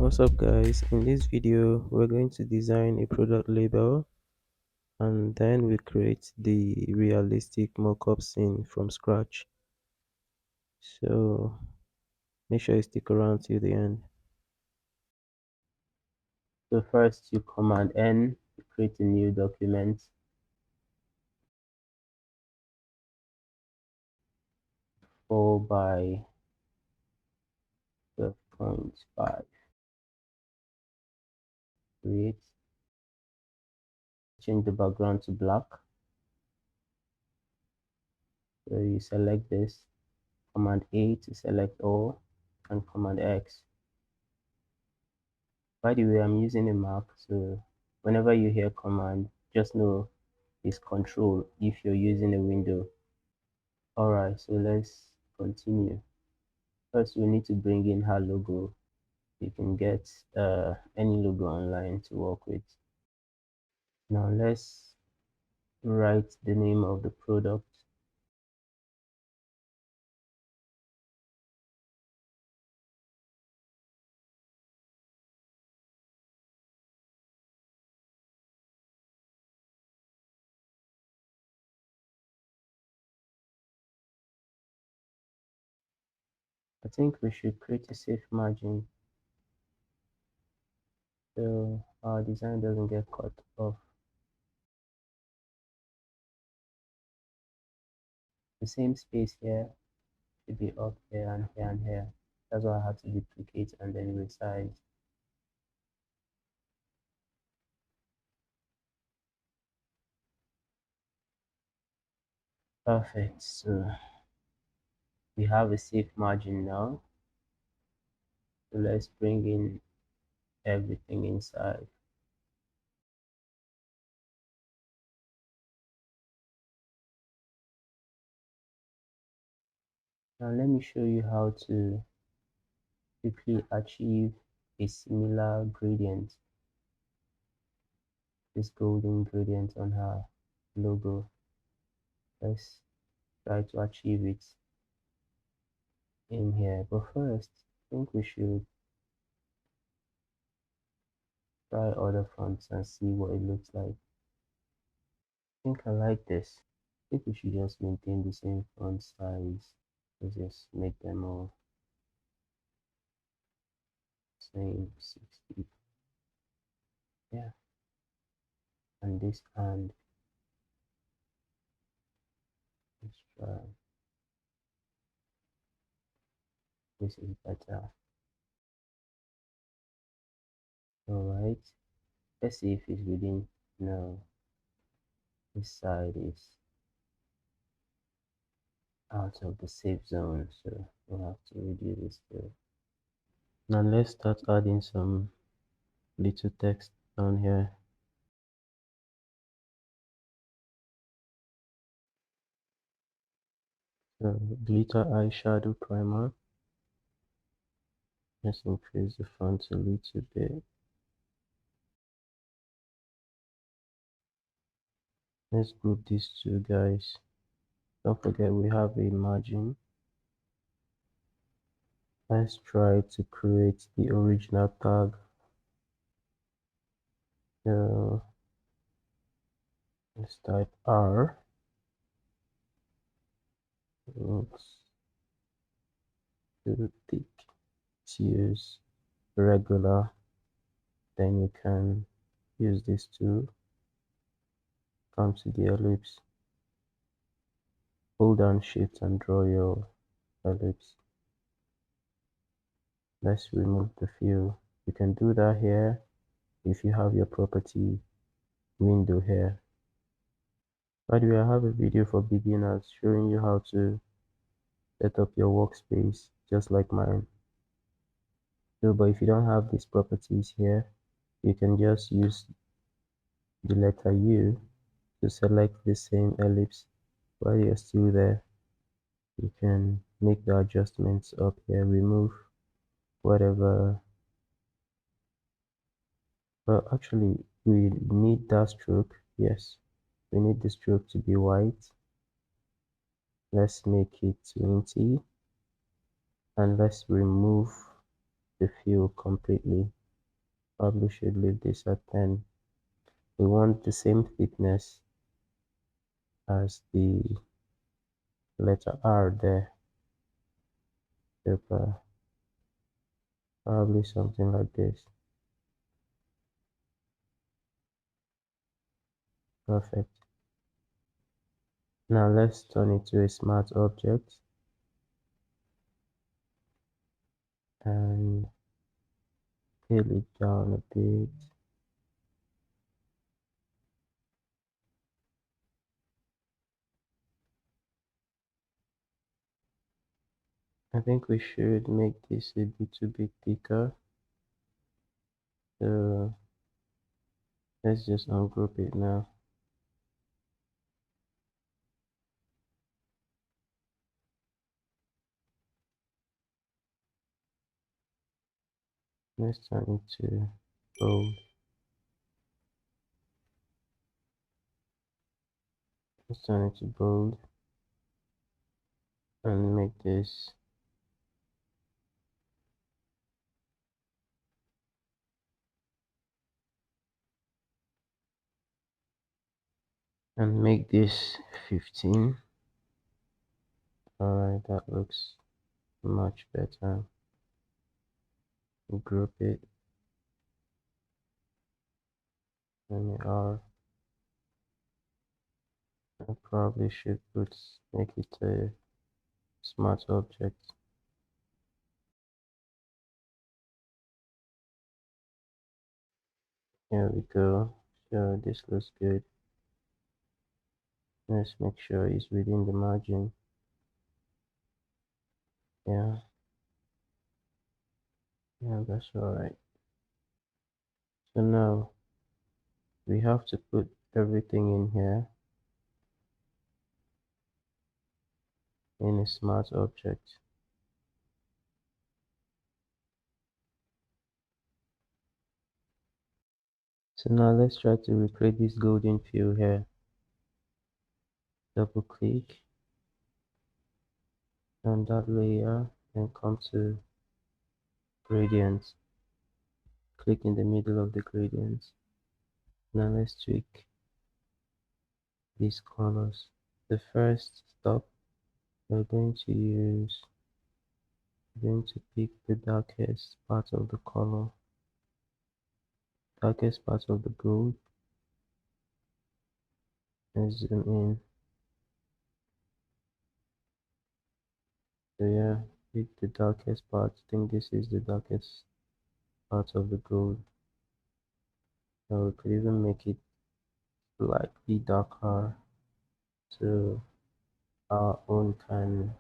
What's up guys, in this video we're going to design a product label and then we create the realistic mockup scene from scratch. So make sure you stick around till the end. So first you command N to create a new document. Four by 12.5. Create. Change the background to black. So you select this, command A to select all, and command X. By the way, I'm using a Mac, so whenever you hear command, just know it's control if you're using a window. Alright, so let's continue. First, we need to bring in her logo. You can get any logo online to work with. Now let's write the name of the product. I think we should create a safe margin so our design doesn't get cut off. The same space here should be up here and here and here. That's why I had to duplicate and then resize. Perfect. So we have a safe margin now. So let's bring in everything inside. Now let me show you how to quickly achieve a similar gradient. This golden gradient on her logo. Let's try to achieve it in here. But first, I think we should try other fonts and see what it looks like. I think I like this. I think we should just maintain the same font size. Let's just make them all same 60. Yeah. And this and let's try. This is better. Alright. Let's see if it's within. No. This side is out of the safe zone, so we'll have to reduce this too. Now let's start adding some little text down here. So glitter eyeshadow primer. Let's increase the font a little bit. Let's group these two guys. Don't forget we have a margin. Let's try to create the original tag. So let's type R. Looks too thick. Let's use regular. Then you can use this to come to the ellipse. Hold down shift and draw your ellipse. Let's remove the fill. You can do that here if you have your property window here. By the way, I have a video for beginners showing you how to set up your workspace just like mine. So, but if you don't have these properties here, you can just use the letter U to select the same ellipse. While you're still there, you can make the adjustments up here, remove whatever. Well, actually, we need that stroke. Yes, we need the stroke to be white. Let's make it 20 and let's remove the fill completely. Probably should leave this at 10. We want the same thickness as the letter R there. Probably something like this. Perfect. Now let's turn it to a smart object and scale it down a bit. I think we should make this a bit thicker. So let's just ungroup it now. Let's turn it to bold. Let's turn it to bold and make this and make this 15. Alright, that looks much better. Group it. And I probably should make it a smart object. Here we go. So this looks good. Let's make sure it's within the margin. Yeah, that's alright. So now we have to put everything in here in a smart object. So now let's try to recreate this golden fill here. Double click on that layer and come to gradient. Click in the middle of the gradient. Now let's tweak these colors. The first stop we're going to pick the darkest part of the color, darkest part of the gold, and zoom in. So yeah, pick the darkest part. I think this is the darkest part of the gold. So we could even make it slightly darker so our own can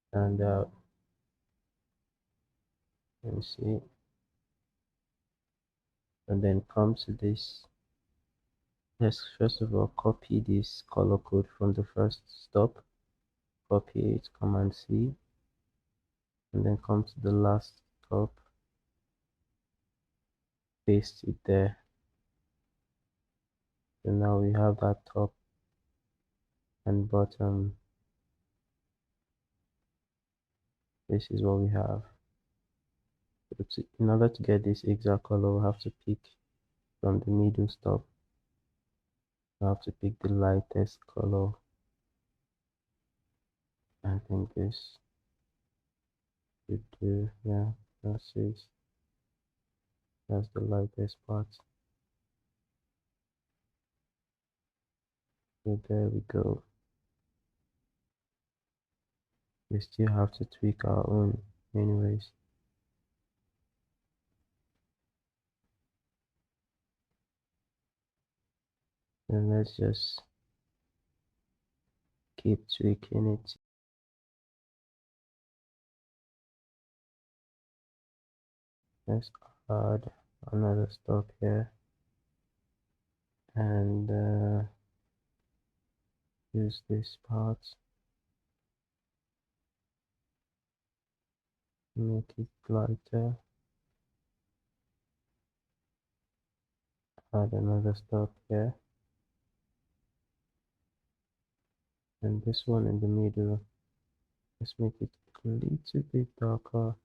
stand out. And see, and then come to this. Let's first of all copy this color code from the first stop. Copy it, Command C, and then come to the last stop, paste it there. So now we have that top and bottom. This is what we have. In order to get this exact color, we have to pick from the middle stop. We have to pick the lightest color. I think this should do. Yeah, that's it. That's the lightest part. So there we go. We still have to tweak our own anyways. Then let's just keep tweaking it. Let's add another stop here and use this part, make it lighter, add another stop here, and this one in the middle, let's make it a little bit darker.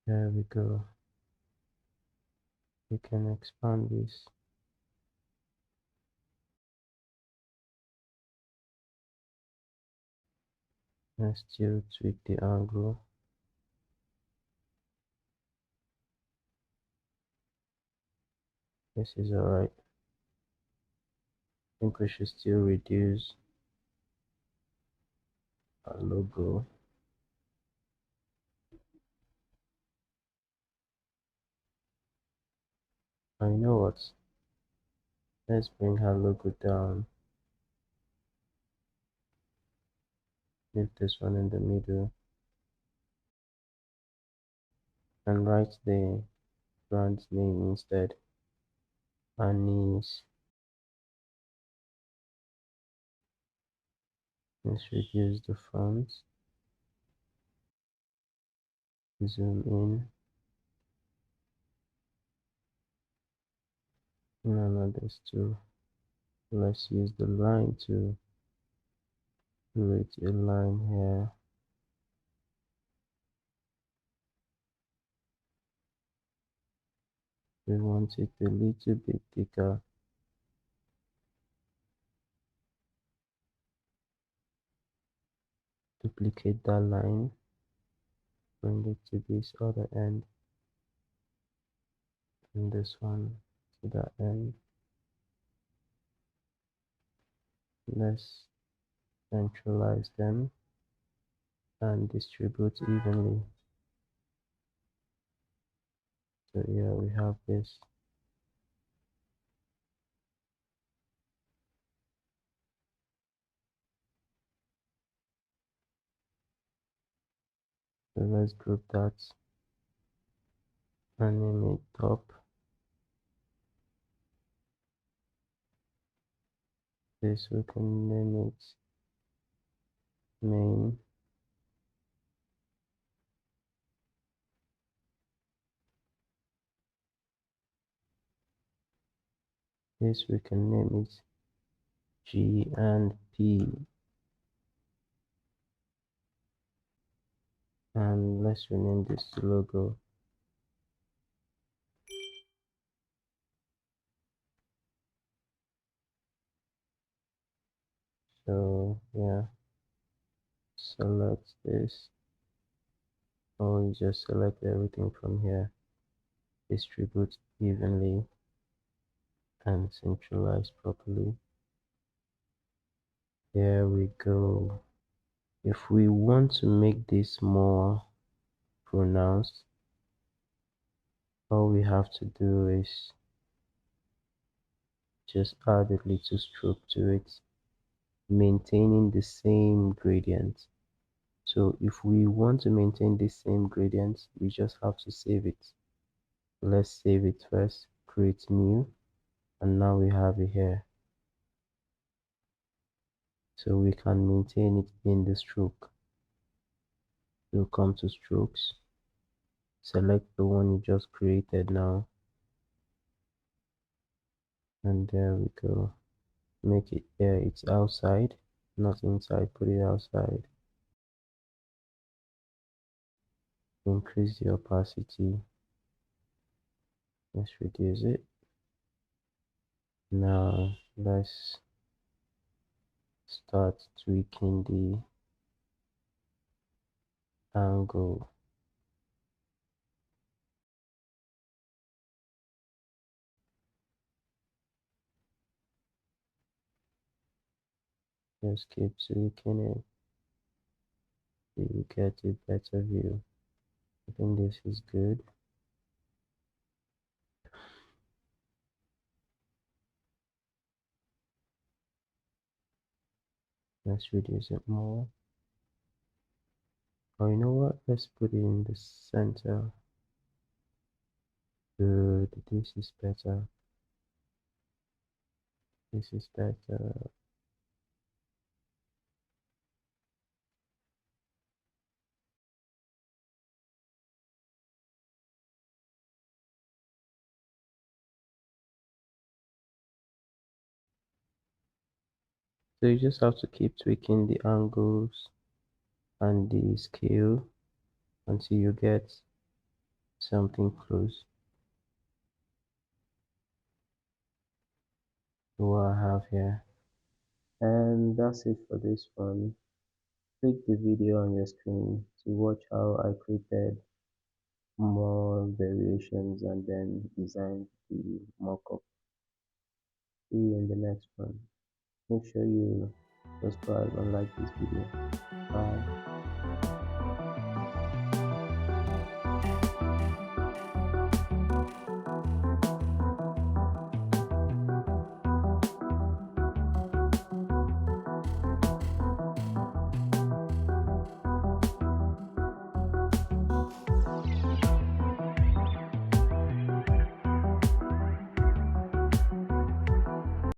There we go. We can expand this. And still tweak the angle. This is alright. I think we should still reduce our logo. And you know what? Let's bring her logo down. Leave this one in the middle. And write the brand's name instead. Annie's. Let's reduce the font. Zoom in. No, there's two. Let's use the line to create a line here. We want it a little bit thicker. Duplicate that line. Bring it to this other end. And this one to that end. Let's centralize them and distribute evenly. So here we have this. So let's group that and name it top. This we can name it main. This we can name it G and P. And let's rename this to logo. So yeah, select this, or you just select everything from here, distribute evenly and centralize properly. There we go. If we want to make this more pronounced, all we have to do is just add a little stroke to it, maintaining the same gradient. So if we want to maintain the same gradient, we just have to save it. Let's save it first, create new, and now we have it here. So we can maintain it in the stroke. We'll come to strokes, select the one you just created now, and there we go. Make it there, it's outside, not inside, put it outside. Increase the opacity. Let's reduce it. Now let's start tweaking the angle. Just keep tweaking it till you get a better view. I think this is good. Let's reduce it more. Oh, you know what? Let's put it in the center. Good. This is better. This is better. So you just have to keep tweaking the angles and the scale until you get something close to what I have here. And that's it for this one. Click the video on your screen to watch how I created more variations and then designed the mockup. See you in the next one. Make sure you subscribe and like this video. Bye.